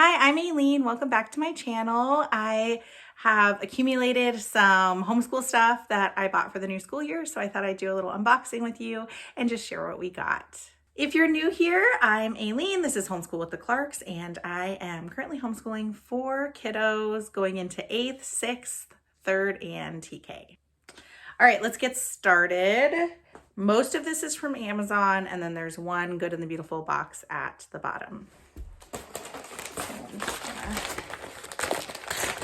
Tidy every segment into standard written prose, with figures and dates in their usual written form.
Hi, I'm Aileen. Welcome back to my channel. I have accumulated some homeschool stuff that I bought for the new school year, so I thought I'd do a little unboxing with you and just share what we got. If you're new here, I'm Aileen. This is Homeschool with the Clarks, and I am currently homeschooling 4 kiddos going into 8th, 6th, 3rd, and TK. All right, let's get started. Most of this is from Amazon, and then there's one Good and the Beautiful box at the bottom. I'm just gonna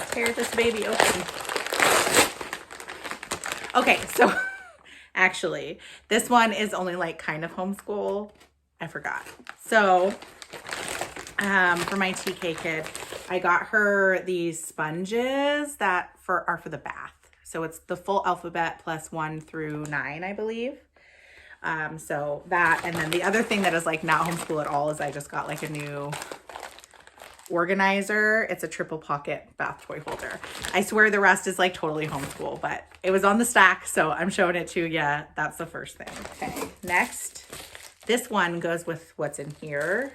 tear this baby open. Okay, so actually, this one is only like kind of homeschool. I forgot. So for my TK kid, I got her these sponges that are for the bath. So it's the full alphabet plus 1 through 9, I believe. So that, and then the other thing that is like not homeschool at all is I just got like a new organizer. It's a triple pocket bath toy holder. I swear the rest is like totally homeschool, but it was on the stack, so I'm showing it to you. That's the first thing. Okay, next, this one goes with what's in here.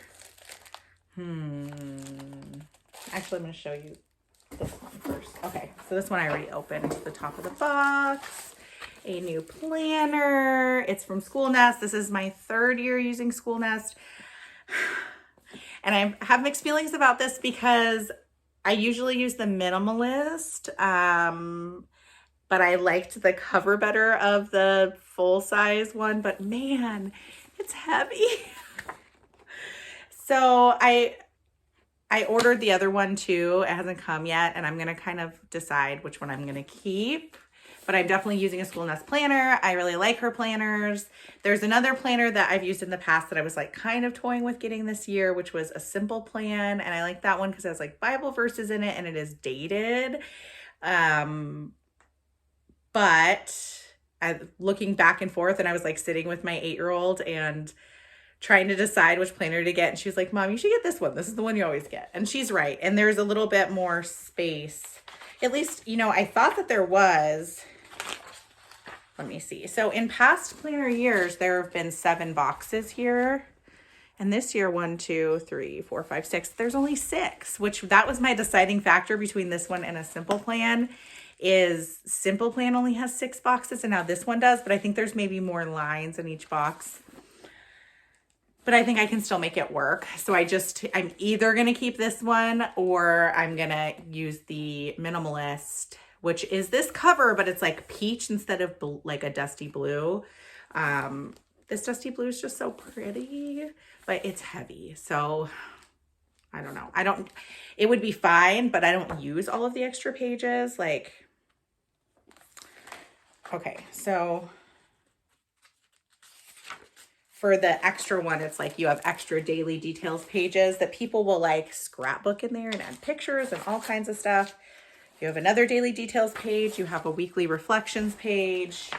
Actually, I'm going to show you this one first. Okay, so this one I already opened the top of the box. A new planner. It's from Schoolnest. This is my 3rd year using Schoolnest. And I have mixed feelings about this because I usually use the minimalist, but I liked the cover better of the full-size one, but man, it's heavy. So I ordered the other one too. It hasn't come yet, and I'm going to kind of decide which one I'm going to keep. But I'm definitely using a Schoolnest planner. I really like her planners. There's another planner that I've used in the past that I was like kind of toying with getting this year, which was a simple plan. And I like that one because it has like Bible verses in it and it is dated. But looking back and forth, and I was like sitting with my 8-year-old and trying to decide which planner to get. And she was like, Mom, you should get this one. This is the one you always get. And she's right. And there's a little bit more space. At least, you know, I thought that there was. Let me see. So in past planner years, there have been 7 boxes here. And this year, 1, 2, 3, 4, 5, 6. There's only 6, which that was my deciding factor between this one and a simple plan. Is simple plan only has 6 boxes and now this one does, but I think there's maybe more lines in each box. But I think I can still make it work. So I'm either going to keep this one or I'm going to use the minimalist, which is this cover, but it's like peach instead of like a dusty blue. This dusty blue is just so pretty, but it's heavy. So I don't know. It would be fine, but I don't use all of the extra pages. Like, okay, so for the extra one, it's like you have extra daily details pages that people will like scrapbook in there and add pictures and all kinds of stuff. You have another daily details page. You have a weekly reflections page.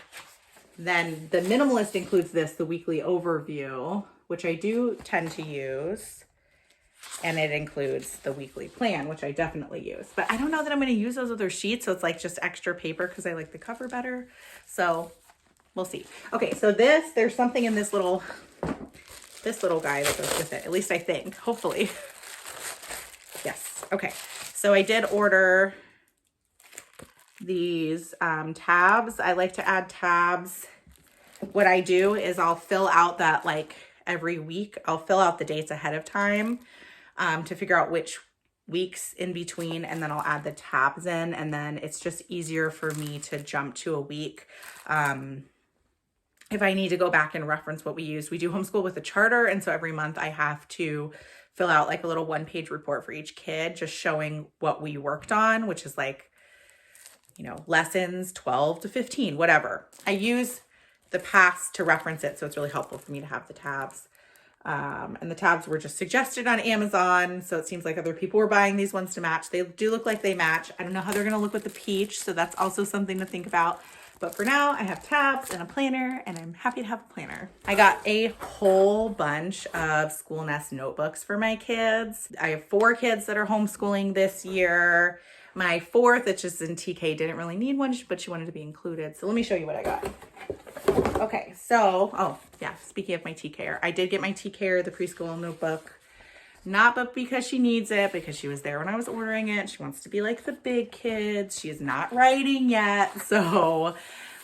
Then the minimalist includes the weekly overview, which I do tend to use. And it includes the weekly plan, which I definitely use. But I don't know that I'm going to use those other sheets. So it's like just extra paper because I like the cover better. So we'll see. Okay, so there's something in this little guy that goes with it. At least I think, hopefully. Yes, okay. So I did order these tabs. I like to add tabs. What I do is I'll fill out that like every week. I'll fill out the dates ahead of time to figure out which weeks in between, and then I'll add the tabs in, and then it's just easier for me to jump to a week. If I need to go back and reference what we use. We do homeschool with a charter, and so every month I have to fill out like a little 1-page report for each kid, just showing what we worked on, which is like, you know, lessons 12 to 15, whatever. I use the past to reference it, so it's really helpful for me to have the tabs. And the tabs were just suggested on Amazon, so it seems like other people were buying these ones to match. They do look like they match. I don't know how they're going to look with the peach, so that's also something to think about. But for now, I have tabs and a planner, and I'm happy to have a planner. I got a whole bunch of Schoolnest notebooks for my kids. I have 4 kids that are homeschooling this year. My 4th, which is in TK, didn't really need one, but she wanted to be included. So let me show you what I got. Okay, so, oh yeah, speaking of my TKer, I did get my TKer, the preschool notebook. Not but because she needs it, because she was there when I was ordering it. She wants to be like the big kids. She is not writing yet. So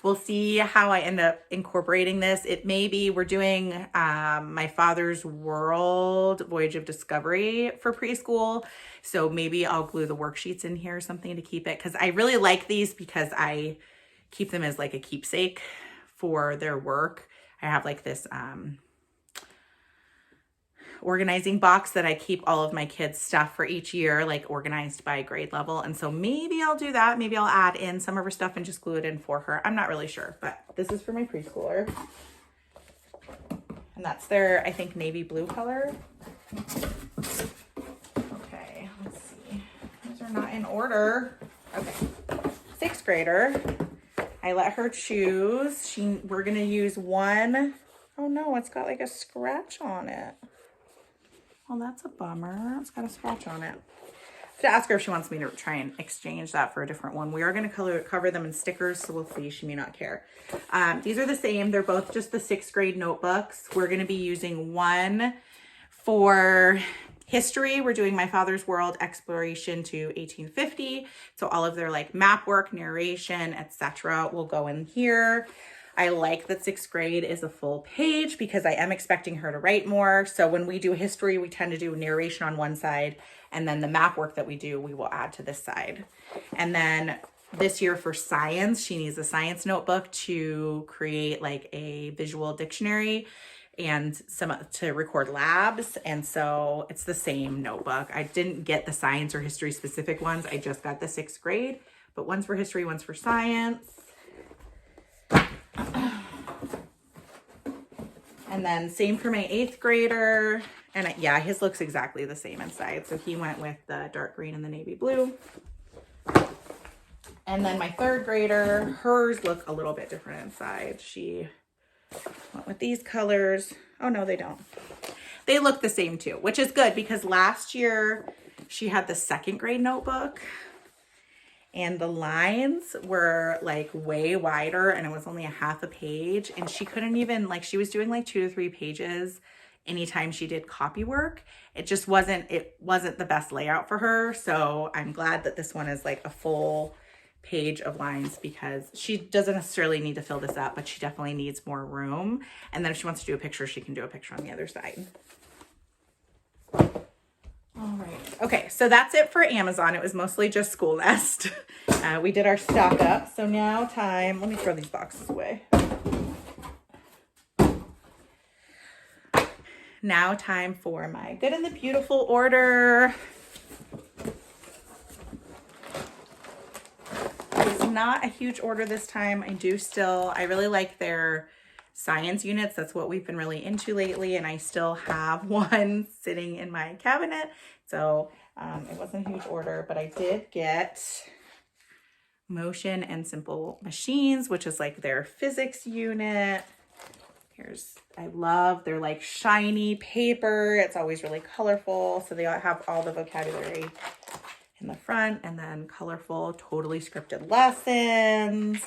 we'll see how I end up incorporating this. It may be we're doing My Father's World Voyage of Discovery for preschool. So maybe I'll glue the worksheets in here or something to keep it. Because I really like these because I keep them as like a keepsake for their work. I have like this organizing box that I keep all of my kids' stuff for each year, like organized by grade level. And so maybe I'll do that. Maybe I'll add in some of her stuff and just glue it in for her. I'm not really sure, but this is for my preschooler. And that's their, I think, navy blue color. Okay, let's see. Those are not in order. Okay, 6th grader. I let her choose. We're gonna use one. Oh no, it's got like a scratch on it. Well, that's a bummer. It's got a scratch on it. I have to ask her if she wants me to try and exchange that for a different one. We are going to cover them in stickers, so we'll see. She may not care. These are the same. They're both just the 6th grade notebooks. We're going to be using one for history. We're doing My Father's World Exploration to 1850. So all of their like map work, narration, etc. will go in here. I like that 6th grade is a full page because I am expecting her to write more. So when we do history, we tend to do narration on one side, and then the map work that we do, we will add to this side. And then this year for science, she needs a science notebook to create like a visual dictionary and some to record labs. And so it's the same notebook. I didn't get the science or history specific ones. I just got the 6th grade, but one's for history, one's for science. And then same for my 8th grader. And yeah, his looks exactly the same inside. So he went with the dark green and the navy blue. And then my 3rd grader, hers look a little bit different inside. She went with these colors. Oh no, they don't. They look the same too, which is good because last year she had the 2nd grade notebook. And the lines were like way wider and it was only a half a page. And she couldn't even, like, she was doing like 2 to 3 pages anytime she did copy work. It just wasn't the best layout for her. So I'm glad that this one is like a full page of lines because she doesn't necessarily need to fill this up, but she definitely needs more room. And then if she wants to do a picture, she can do a picture on the other side. All right. Okay, so that's it for Amazon. It was mostly just Schoolnest. We did our stock up. So now time, let me throw these boxes away. Now time for my Good and the Beautiful order. It's not a huge order this time. I really like their science units. That's what we've been really into lately. And I still have one sitting in my cabinet. So it wasn't a huge order, but I did get Motion and Simple Machines, which is like their physics unit. I love their like shiny paper. It's always really colorful. So they have all the vocabulary in the front and then colorful, totally scripted lessons.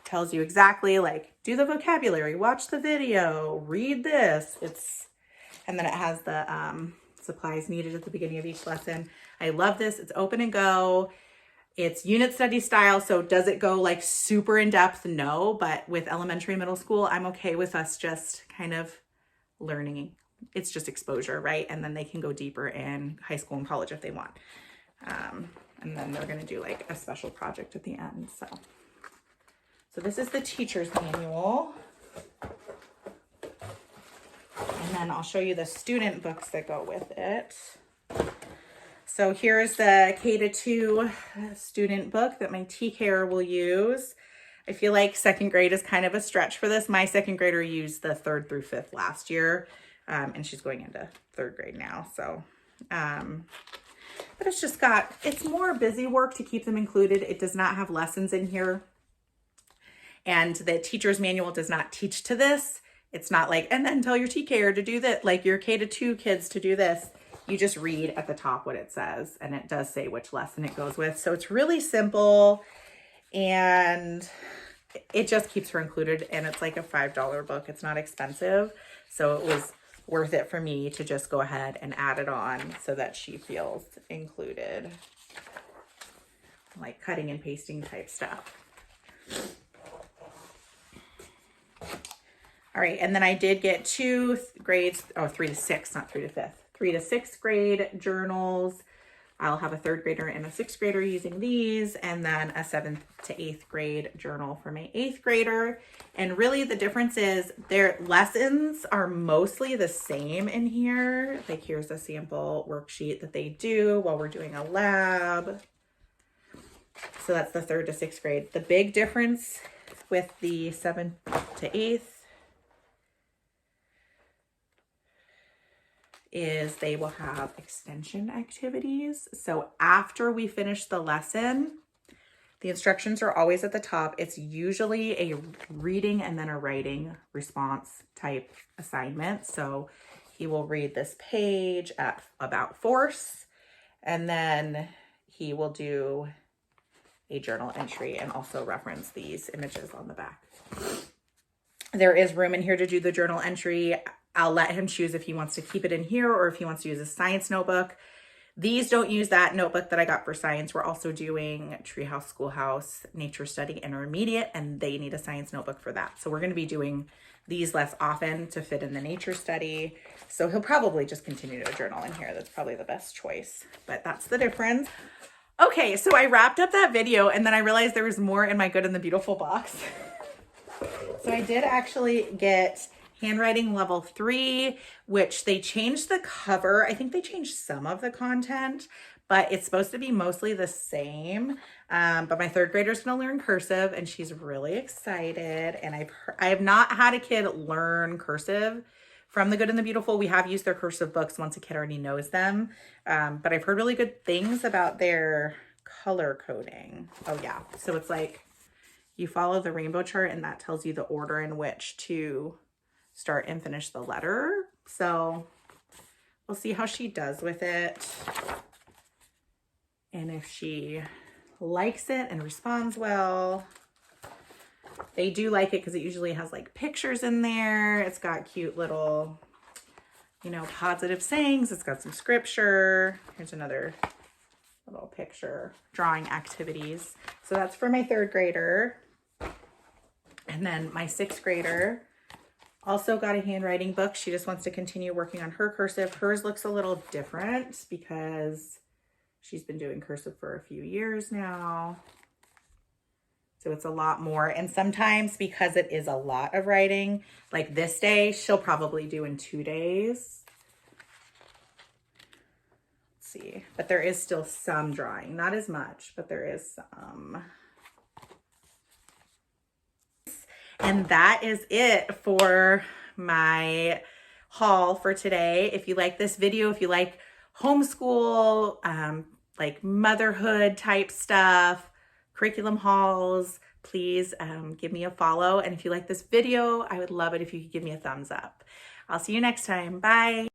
Tells you exactly like, do the vocabulary, watch the video, read this. And then it has the supplies needed at the beginning of each lesson. I love this. It's open and go. It's unit study style. So does it go like super in depth? No, but with elementary, middle school, I'm okay with us just kind of learning. It's just exposure, right? And then they can go deeper in high school and college if they want. And then they're going to do like a special project at the end. So this is the teacher's manual. And then I'll show you the student books that go with it. So here's the K-2 student book that my TKer will use. I feel like 2nd grade is kind of a stretch for this. My 2nd grader used the 3rd through 5th last year, and she's going into 3rd grade now. So, but it's more busy work to keep them included. It does not have lessons in here. And the teacher's manual does not teach to this. It's not like, and then tell your TKer to do that, like your K-2 kids to do this. You just read at the top what it says, and it does say which lesson it goes with. So it's really simple, and it just keeps her included, and it's like a $5 book. It's not expensive. So it was worth it for me to just go ahead and add it on so that she feels included. Like cutting and pasting type stuff. All right, and then I did get 2 grades, 3 to 6, not 3 to 5th. 3 to 6th grade journals. I'll have a 3rd grader and a 6th grader using these, and then a 7th to 8th grade journal for my 8th grader. And really the difference is their lessons are mostly the same in here. Like here's a sample worksheet that they do while we're doing a lab. So that's the 3rd to 6th grade. The big difference with the 7th to 8th is they will have extension activities. So after we finish the lesson, the instructions are always at the top. It's usually a reading and then a writing response type assignment. So he will read this page about force, and then he will do a journal entry and also reference these images on the back. There is room in here to do the journal entry. I'll let him choose if he wants to keep it in here or if he wants to use a science notebook. These don't use that notebook that I got for science. We're also doing Treehouse Schoolhouse Nature Study Intermediate, and they need a science notebook for that. So we're going to be doing these less often to fit in the nature study. So he'll probably just continue to journal in here. That's probably the best choice, but that's the difference. Okay, so I wrapped up that video and then I realized there was more in my Good and the Beautiful box. So I did actually get handwriting level 3, which they changed the cover. I think they changed some of the content, but it's supposed to be mostly the same. But my 3rd grader is going to learn cursive and she's really excited. And I have not had a kid learn cursive from the Good and the Beautiful. We have used their cursive books once a kid already knows them. But I've heard really good things about their color coding. Oh yeah. So it's like you follow the rainbow chart and that tells you the order in which to start and finish the letter. So we'll see how she does with it. And if she likes it and responds well. They do like it because it usually has like pictures in there. It's got cute little, you know, positive sayings. It's got some scripture. Here's another little picture, drawing activities. So that's for my 3rd grader. And then my 6th grader also got a handwriting book. She just wants to continue working on her cursive. Hers looks a little different because she's been doing cursive for a few years now. So it's a lot more. And sometimes because it is a lot of writing, like this day, she'll probably do in 2 days. Let's see. But there is still some drawing. Not as much, but there is some. And that is it for my haul for today. If you like this video, if you like homeschool, like motherhood type stuff, curriculum hauls, please give me a follow. And if you like this video, I would love it if you could give me a thumbs up. I'll see you next time. Bye.